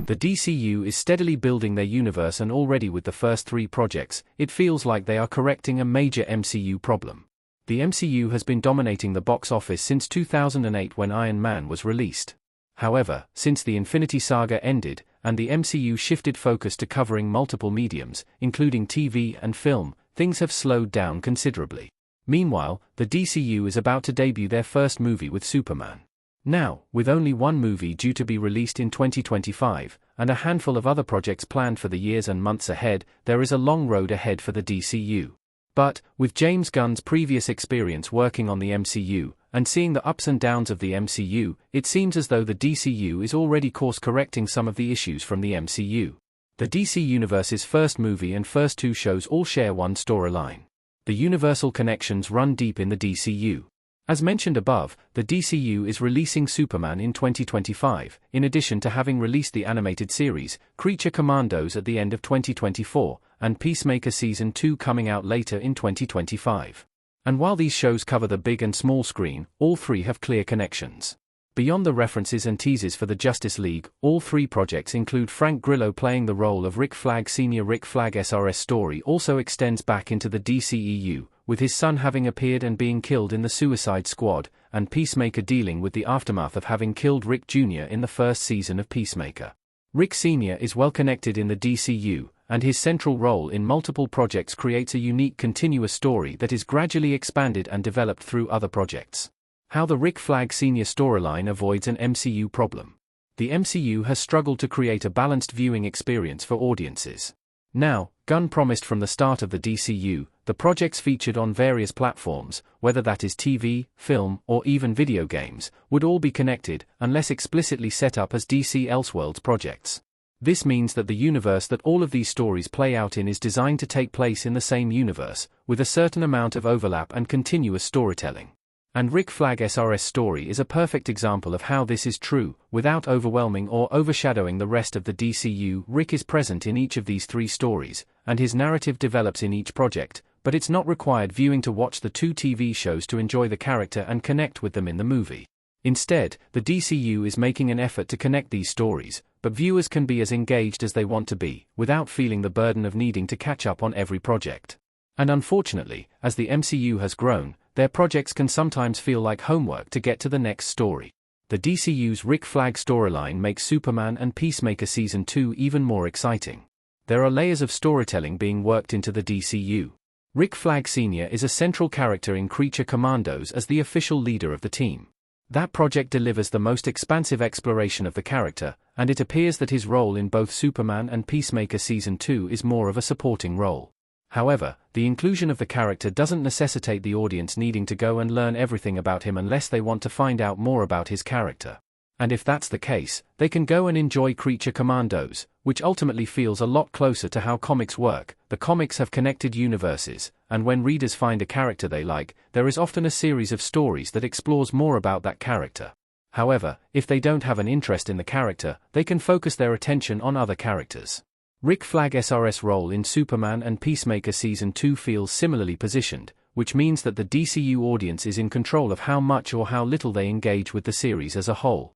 The DCU is steadily building their universe, and already with the first 3 projects, it feels like they are correcting a major MCU problem. The MCU has been dominating the box office since 2008 when Iron Man was released. However, since the Infinity Saga ended, and the MCU shifted focus to covering multiple mediums, including TV and film, things have slowed down considerably. Meanwhile, the DCU is about to debut their first movie with Superman. Now, with only one movie due to be released in 2025, and a handful of other projects planned for the years and months ahead, there is a long road ahead for the DCU. But, with James Gunn's previous experience working on the MCU, and seeing the ups and downs of the MCU, it seems as though the DCU is already course-correcting some of the issues from the MCU. The DC Universe's first movie and first 2 shows all share one storyline. The universal connections run deep in the DCU. As mentioned above, the DCU is releasing Superman in 2025, in addition to having released the animated series, Creature Commandos at the end of 2024, and Peacemaker Season 2 coming out later in 2025. And while these shows cover the big and small screen, all 3 have clear connections. Beyond the references and teases for the Justice League, all 3 projects include Frank Grillo playing the role of Rick Flag Sr. Rick Flag SRS story also extends back into the DCEU, with his son having appeared and being killed in the Suicide Squad, and Peacemaker dealing with the aftermath of having killed Rick Jr. in the first season of Peacemaker. Rick Sr. is well connected in the DCU, and his central role in multiple projects creates a unique continuous story that is gradually expanded and developed through other projects. How the Rick Flag Sr. storyline avoids an MCU problem. The MCU has struggled to create a balanced viewing experience for audiences. Now, Gunn promised from the start of the DCU, the projects featured on various platforms, whether that is TV, film, or even video games, would all be connected, unless explicitly set up as DC Elseworlds projects. This means that the universe that all of these stories play out in is designed to take place in the same universe, with a certain amount of overlap and continuous storytelling. And Rick Flag SRS story is a perfect example of how this is true, without overwhelming or overshadowing the rest of the DCU. Rick is present in each of these 3 stories, and his narrative develops in each project, but it's not required viewing to watch the 2 TV shows to enjoy the character and connect with them in the movie. Instead, the DCU is making an effort to connect these stories, but viewers can be as engaged as they want to be, without feeling the burden of needing to catch up on every project. And unfortunately, as the MCU has grown, their projects can sometimes feel like homework to get to the next story. The DCU's Rick Flag storyline makes Superman and Peacemaker Season 2 even more exciting. There are layers of storytelling being worked into the DCU. Rick Flag Sr. is a central character in Creature Commandos as the official leader of the team. That project delivers the most expansive exploration of the character, and it appears that his role in both Superman and Peacemaker Season 2 is more of a supporting role. However, the inclusion of the character doesn't necessitate the audience needing to go and learn everything about him unless they want to find out more about his character. And if that's the case, they can go and enjoy Creature Commandos, which ultimately feels a lot closer to how comics work. The comics have connected universes, and when readers find a character they like, there is often a series of stories that explores more about that character. However, if they don't have an interest in the character, they can focus their attention on other characters. Rick Flag SRS' role in Superman and Peacemaker Season 2 feels similarly positioned, which means that the DCU audience is in control of how much or how little they engage with the series as a whole.